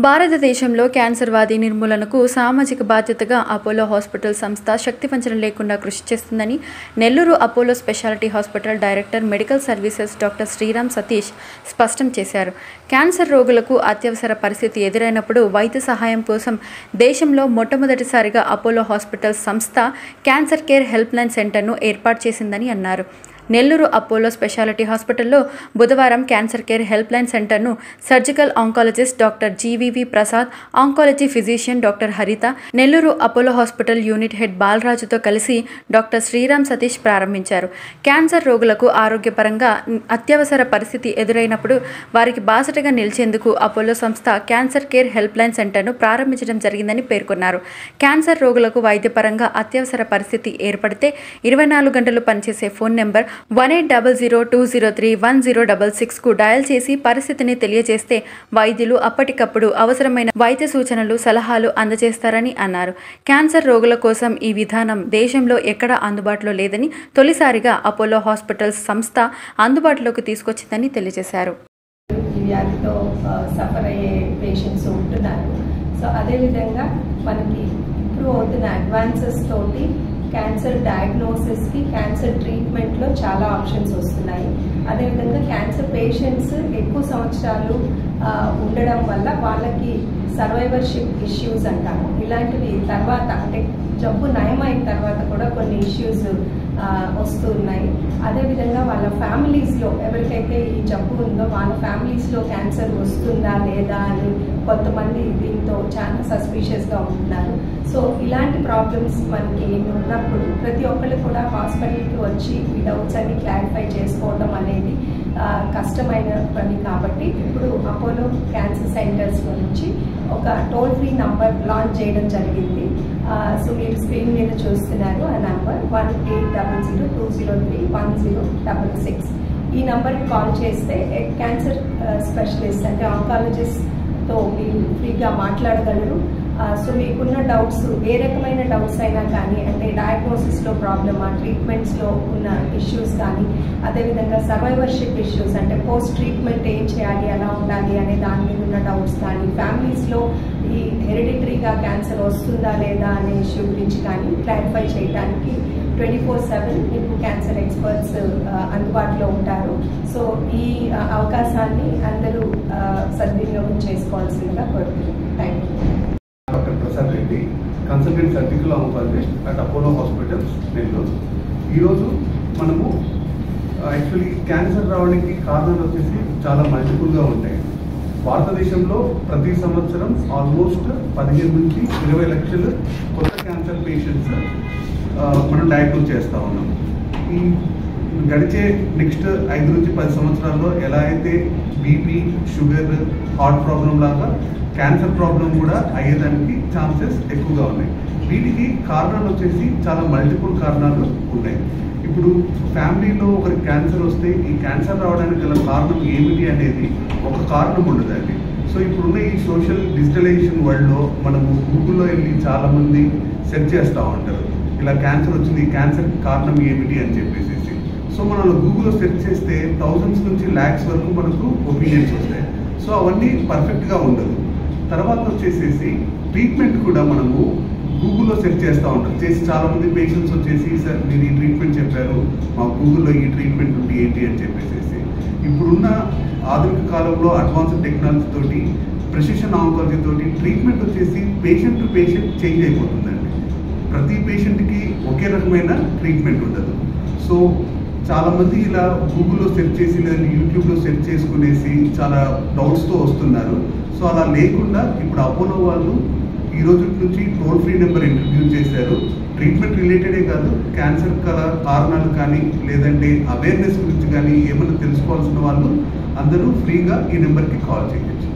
భారతదేశంలో క్యాన్సర్ వ్యాధి నిర్మూలనకు సామాజిక బాధ్యతగా అపోలో హాస్పిటల్ సంస్థ శక్తివంచన లేకుండా కృషి చేస్తుందని Nellore Apollo speciality hospital director medical services doctor Sriram Satish స్పష్టం చేశారు. క్యాన్సర్ రోగులకు అత్యవసర పరిస్థితి ఎదురైనప్పుడు వైద్య సహాయం కోసం దేశంలో మొట్టమొదటిసారిగా అపోలో హాస్పిటల్ సంస్థ క్యాన్సర్ కేర్ హెల్ప్ లైన్ సెంటర్ను ఏర్పాటు చేసిందని అన్నారు. నెల్లూరు అపోలో స్పెషాలిటీ హాస్పిటల్లో బుధవారం క్యాన్సర్ కేర్ హెల్ప్ లైన్ సెంటర్ను surgical oncologist doctor GVV Prasad, oncology physician doctor Haritha, Nellore Apollo hospital unit head బాలరాజుతో కలిసి డాక్టర్ శ్రీరామ్ సతీష్ ప్రారంభించారు. క్యాన్సర్ రోగులకు ఆరోగ్యపరంగా అత్యవసర పరిస్థితి ఎదురైనప్పుడు వారికి బాసటగా నిలిచేందుకు అపోలో సంస్థ క్యాన్సర్ కేర్ హెల్ప్ లైన్ సెంటర్ను ప్రారంభించడం జరిగిందని పేర్కొన్నారు. క్యాన్సర్ రోగులకు వైద్యపరంగా అత్యవసర పరిస్థితి ఏర్పడితే 24 గంటలు పనిచేసే ఫోన్ నెంబర్ 1800203106కు డయల్ చేసి పరిస్థితిని తెలియజేస్తే వైద్యులు అప్పటికప్పుడు అవసరమైన వైద్య సూచనలు, సలహాలు అందజేస్తారని అన్నారు. క్యాన్సర్ రోగుల కోసం ఈ విధానం దేశంలో ఎక్కడా అందుబాటులో లేదని తొలిసారిగా అపోలో హాస్పిటల్స్ సంస్థ అందుబాటులోకి తీసుకొచ్చిందని తెలియజేశారు. ఈ వ్యాధితో సఫర్ అయ్యే పేషెంట్స్ ఉంటున్నారు. సో అదేవిధంగా మనకి ఇంప్రూవ్ అవుతున్న అడ్వాన్సెస్ తోటి క్యాన్సర్ డయాగ్నోసిస్కి, క్యాన్సర్ ట్రీట్మెంట్లో చాలా ఆప్షన్స్ వస్తున్నాయి. అదేవిధంగా క్యాన్సర్ పేషెంట్స్ ఎక్కువ సంవత్సరాలు ఉండడం వల్ల వాళ్ళకి సర్వైవర్షిప్ ఇష్యూస్ అంటాము, ఇలాంటివి తర్వాత అంటే జబ్బు నయమైన తర్వాత కూడా కొన్ని ఇష్యూస్ వస్తూ ఉన్నాయి. అదేవిధంగా వాళ్ళ ఫ్యామిలీస్లో ఎవరికైతే ఈ జబ్బు ఉందో వాళ్ళ ఫ్యామిలీస్లో క్యాన్సర్ వస్తుందా లేదా అని కొంతమంది దీంతో చాలా సస్పీషియస్గా ఉంటున్నారు. సో ఇలాంటి ప్రాబ్లమ్స్ మనకి ఉన్నప్పుడు ప్రతి ఒక్కళ్ళు కూడా హాస్పిటల్కి వచ్చి ఈ డౌట్స్ అన్ని క్లారిఫై చేసుకోవడం అనేది కష్టమైన పని. కాబట్టి ఇప్పుడు అపోలో క్యాన్సర్ సెంటర్స్ నుంచి ఒక టోల్ ఫ్రీ నంబర్ లాంచ్ చేయడం జరిగింది. సో మీరు స్క్రీన్ మీద చూస్తున్నారు ఆ నంబర్ 1800203106. ఈ నంబర్కి కాల్ చేస్తే క్యాన్సర్ స్పెషలిస్ట్ అంటే ఆంకాలజిస్ట్తో మీరు ఫ్రీగా మాట్లాడగలరు. సో మీకున్న డౌట్స్ ఏ రకమైన డౌట్స్ అయినా కానీ, అంటే డయాగ్నోసిస్లో ప్రాబ్లమా, ట్రీట్మెంట్స్లో ఉన్న ఇష్యూస్ కానీ, అదేవిధంగా సర్వైవర్షిప్ ఇష్యూస్ అంటే పోస్ట్ ట్రీట్మెంట్ ఏం చేయాలి, ఎలా ఉండాలి అనే దాని మీద ఉన్న డౌట్స్ కానీ, ఫ్యామిలీస్లో ఈ హెరిడిటరీగా క్యాన్సర్ వస్తుందా లేదా అనే ఇష్యూ గురించి కానీ క్లారిఫై చేయడానికి 24/7 మీకు క్యాన్సర్ ఎక్స్పర్ట్స్ అందుబాటులో ఉంటారు. సో ఈ అవకాశాన్ని అందరూ సద్వినియోగం చేసుకోవాల్సిందిగా కోరుతున్నాను. Thank you. Doctor Prasad Reddy, consultant surgical oncologist at Apollo hospitals, Nellore. ఈరోజు మనము యాక్చువల్లీ క్యాన్సర్ రావడానికి కారణాలు వచ్చేసి చాలా మల్టిపుల్గా ఉంటాయి. భారతదేశంలో ప్రతి సంవత్సరం ఆల్మోస్ట్ 15 నుంచి 20 లక్షలు కొత్త క్యాన్సర్ పేషెంట్స్ మనం డయాగ్నోస్ చేస్తూ ఉన్నాం. ఈ గడిచే నెక్స్ట్ 5 నుంచి 10 సంవత్సరాల్లో ఎలా అయితే బీపీ, షుగర్, హార్ట్ ప్రాబ్లం లాగా క్యాన్సర్ ప్రాబ్లం కూడా అయ్యేదానికి ఛాన్సెస్ ఎక్కువగా ఉన్నాయి. వీటికి కారణాలు వచ్చేసి చాలా మల్టిపుల్ కారణాలు ఉన్నాయి. ఇప్పుడు ఫ్యామిలీలో ఒకరికి క్యాన్సర్ వస్తే ఈ క్యాన్సర్ రావడానికి గల కారణం ఏమిటి అనేది ఒక కారణం ఉండదండి. సో ఇప్పుడున్న ఈ సోషల్ డిజిటలైజేషన్ వరల్డ్లో మనము గూగుల్లో వెళ్ళి చాలామంది సెర్చ్ చేస్తూ ఉంటారు, ఇలా క్యాన్సర్ వచ్చింది, ఈ క్యాన్సర్ కారణం ఏమిటి అని చెప్పేసి. సో మనం గూగుల్లో సెర్చ్ చేస్తే థౌజండ్స్ నుంచి ల్యాక్స్ వరకు మనకు ఒపీనియన్స్ వస్తాయి. సో అవన్నీ పర్ఫెక్ట్గా ఉండదు. తర్వాత వచ్చేసేసి ట్రీట్మెంట్ కూడా మనము గూగుల్లో సెర్చ్ చేస్తూ ఉంటాం. చేసి చాలామంది పేషెంట్స్ వచ్చేసి, సార్ మీరు ఈ ట్రీట్మెంట్ చెప్పారు, మా గూగుల్లో ఈ ట్రీట్మెంట్ ఉంది ఏంటి అని చెప్పేసి. ఇప్పుడున్న ఆధునిక కాలంలో అడ్వాన్స్డ్ టెక్నాలజీ తోటి, ప్రెసిషన్ ఆంకాలజీ తోటి ట్రీట్మెంట్ వచ్చేసి పేషెంట్ టు పేషెంట్ చేంజ్ అయిపోతుందండి. ప్రతి పేషెంట్కి ఒకే రకమైన ట్రీట్మెంట్ ఉండదు. సో చాలామంది ఇలా గూగుల్లో సెర్చ్ చేసి లేదా యూట్యూబ్లో సెర్చ్ చేసుకునేసి చాలా డౌట్స్తో వస్తున్నారు. సో అలా లేకుండా ఇప్పుడు అపోలో వాళ్ళు ఈ రోజు నుంచి టోల్ ఫ్రీ నెంబర్ ఇంట్రడ్యూస్ చేశారు. ట్రీట్మెంట్ రిలేటెడే కాదు, క్యాన్సర్ కారణాలు కానీ లేదంటే అవేర్నెస్ గురించి కానీ ఏమైనా తెలుసుకోవాల్సిన వాళ్ళు అందరూ ఫ్రీగా ఈ నెంబర్కి కాల్ చేయొచ్చు.